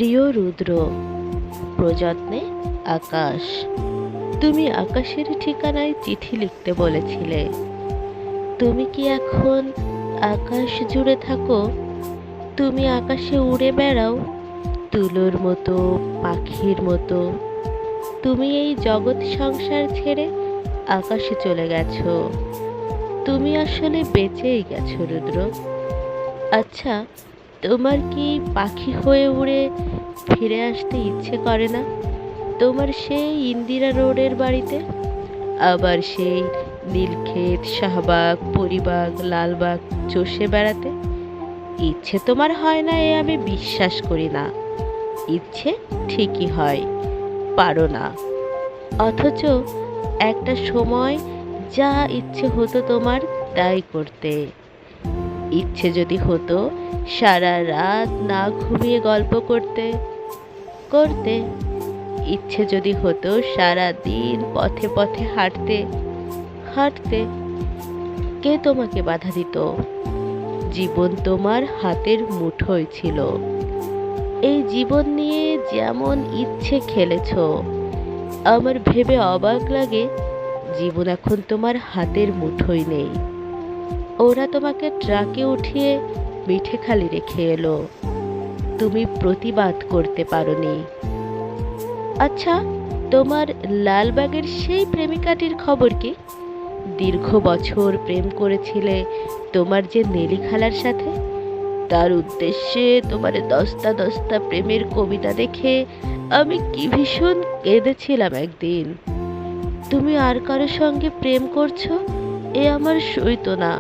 প্রিয় রুদ্র, প্রযত্নে আকাশ। তুমি আকাশের ঠিকানায় চিঠি লিখতে বলেছিলে। তুমি কি এখন আকাশ জুড়ে থাকো? তুমি আকাশে উড়ে বেড়াও তুলোর মতো, পাখির মতো। তুমি এই জগৎ সংসার ছেড়ে আকাশে চলে গেছো। তুমি আসলে বেঁচেই গেছো রুদ্র। আচ্ছা, তোমার কি পাখি হয়ে উড়ে ফিরে আসতে ইচ্ছে করে না? তোমার সেই ইন্দিরা রোডের বাড়িতে, আবার সেই নীলক্ষেত, শাহবাগ, পরিবাগ, লালবাগ চষে বেড়াতে? ইচ্ছে তোমার হয় না এ আমি বিশ্বাস করি না। ইচ্ছে ঠিকই হয়, পারো না। অথচ একটা সময় যা ইচ্ছে হতো তোমার তাই করতে। ইচ্ছে যদি হতো সারা রাত না ঘুমিয়ে গল্প করতে করতে, ইচ্ছে যদি হতো সারা দিন পথে পথে হাঁটতে হাঁটতে, কে তোমাকে বাধা দিত? জীবন তোমার হাতের মুঠোয় ছিল। এই জীবন নিয়ে যেমন ইচ্ছে খেলেছ, আমার ভেবে অবাক লাগে জীবন এখন তোমার হাতের মুঠোয় নেই। ওরা তোমাকে ট্রাকে উঠিয়ে মিঠেখালি রেখে এলো, তুমি প্রতিবাদ করতে পারোনি। আচ্ছা, তোমার লালবাগের সেই প্রেমিকাটির খবর কি? দীর্ঘ বছর প্রেম করেছিলে তোমার যে নেলি খালার সাথে। তার উদ্দেশ্যে তোমার দস্তা দস্তা প্রেমের কবিতা দেখে আমি কি ভীষণ কেঁদেছিলাম একদিন। তুমি আর কারো সঙ্গে প্রেম করছো এ আমার সইতো না।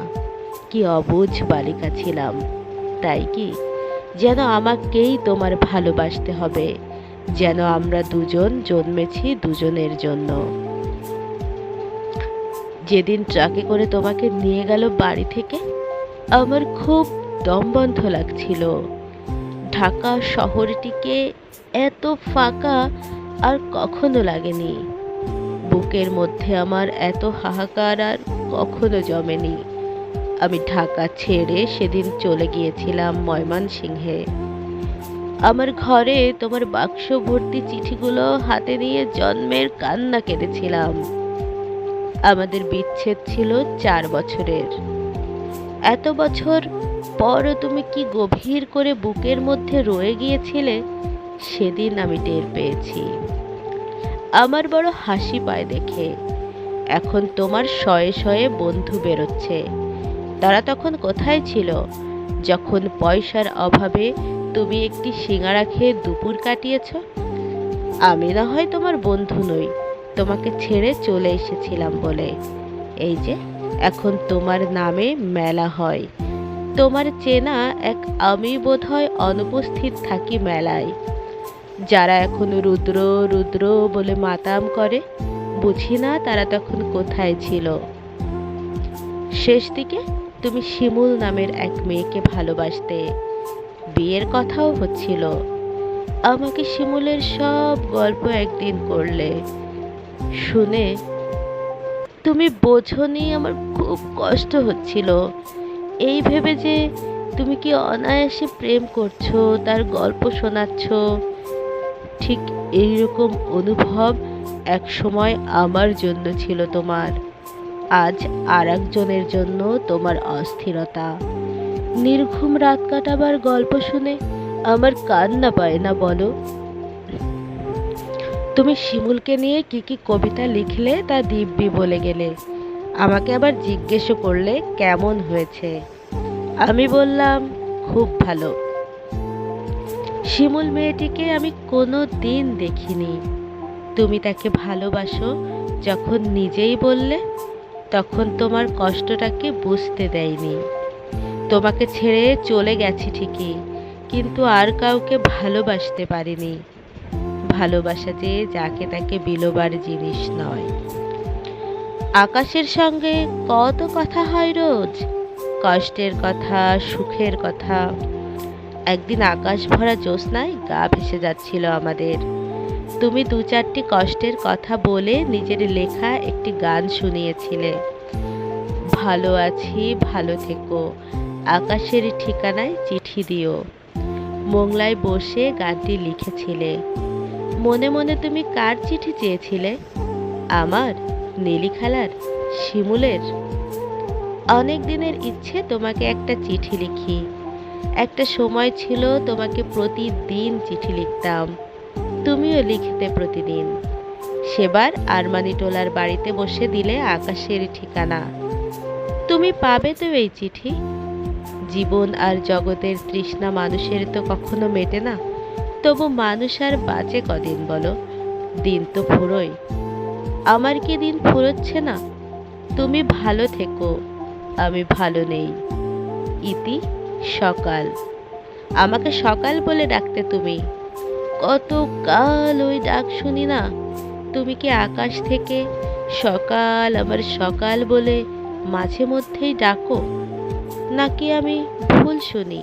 কি অবুঝ বালিকা ছিলাম, তাই কি? যেন আমাকেই তোমার ভালোবাসতে হবে, যেন আমরা দুজন জন্মেছি দুজনের জন্য। যেদিন ট্রাকে করে তোমাকে নিয়ে গেল বাড়ি থেকে, আমার খুব দমবন্ধ লাগছিল। ঢাকা শহরটিকে এত ফাঁকা আর কখনো লাগেনি। বুকের মধ্যে আমার এত হাহাকার আর কখনো জমেনি। আমি ঢাকা ছেড়ে সেদিন চলে গিয়েছিলাম ময়মনসিংহে। আমার ঘরে তোমার বাক্স ভর্তি চিঠিগুলো হাতে নিয়ে জন্মের কান্না কেঁদেছিলাম। আমাদের বিচ্ছেদ ছিল 4 বছরের। এত বছর পরও তুমি কি গভীর করে বুকের মধ্যে রয়ে গিয়েছিলে, সেদিন আমি টের পেয়েছি। আমার বড় হাসি পায় দেখে। এখন তোমার শয়ে শয়ে বন্ধু বেরোচ্ছে। তারা তখন কোথায় ছিল যখন পয়সার অভাবে তুমি একটি সিঙাড়া খেয়ে দুপুর কাটিয়েছ? আমি না হয় তোমার বন্ধু নই, তোমাকে ছেড়ে চলে এসেছিলাম বলে। এই যে এখন তোমার নামে মেলা হয়। তোমার চেনা এক আমি বোধহয় অনুপস্থিত থাকি মেলায়। যারা এখন রুদ্র রুদ্র বলে মাতাম করে, বুঝি না তারা তখন কোথায় ছিল। শেষ দিকে তুমি শিমুল নামের এক মেয়েকে ভালোবাসতে, বিয়ের কথাও হচ্ছিল। আমাকে শিমুলের সব গল্প একদিন করলে। শুনে তুমি বোঝনি আমার খুব কষ্ট হচ্ছিল। এই ভেবে যে তুমি কি অনায়াসে প্রেম করছো, তার গল্প শোনাচ্ছ। ঠিক এইরকম অনুভব এক সময় আমার জন্য ছিল তোমার। আজ আর একজনের জন্য তোমার অস্থিরতা। নির্ঘুম রাত কাটাবার গল্প শুনে আমার কান্না পায় না বলো? তুমি শিমুলকে নিয়ে কি কি কবিতা লিখলে তা দিব্যি বলে গেলে। আমাকে আবার জিজ্ঞেসও করলে কেমন হয়েছে। আমি বললাম খুব ভালো। শিমুল মেয়েটিকে আমি কোনো দিন দেখিনি। তুমি তাকে ভালোবাসো যখন নিজেই বললে, তখন তোমার কষ্টটাকে বুঝতে দেয়নি। তোমাকে ছেড়ে চলে গেছি ঠিকই, কিন্তু আর কাউকে ভালোবাসতে পারিনি। ভালোবাসা যে যাকে তাকে বিলোবার জিনিস নয়। আকাশের সঙ্গে কত কথা হয় রোজ, কষ্টের কথা, সুখের কথা। একদিন আকাশ ভরা জ্যোৎস্নায় গা ভেসে যাচ্ছিল আমাদের। তুমি 2-4টি কষ্টের কথা বলে নিজের লেখা একটি গান শুনিয়েছিলে। ভালো আছি, ভালো থেকো, আকাশের ঠিকানায় চিঠি দিও। মোংলায় বসে গানটি লিখেছিলে। মনে মনে তুমি কার চিঠি চেয়েছিলে? আমার, নীলি খালার, শিমুলের? অনেক দিনের ইচ্ছে তোমাকে একটা চিঠি লিখি। একটা সময় ছিল তোমাকে প্রতিদিন চিঠি লিখতাম, তুমিও লিখতে প্রতিদিন। সেবার আরমানিটোলার বাড়িতে বসে দিলে আকাশের ঠিকানা। তুমি পাবে তো এই চিঠি। জীবন আর জগতের তৃষ্ণা মানুষের তো কখনো মেটে না, তবু মানুষ আর বাঁচে কদিন বলো? দিন তো ফুরোয়। আমার কি দিন ফুরোচ্ছে না? তুমি ভালো থেকো, আমি ভালো নেই। ইতি সকাল। আমাকে সকাল বলে ডাকতে তুমি। কত কাল ওই ডাক শুনি না। তুমি কি আকাশ থেকে সকাল আমার সকাল বলে মাঝে মধ্যেই ডাকো, নাকি আমি ভুল শুনি?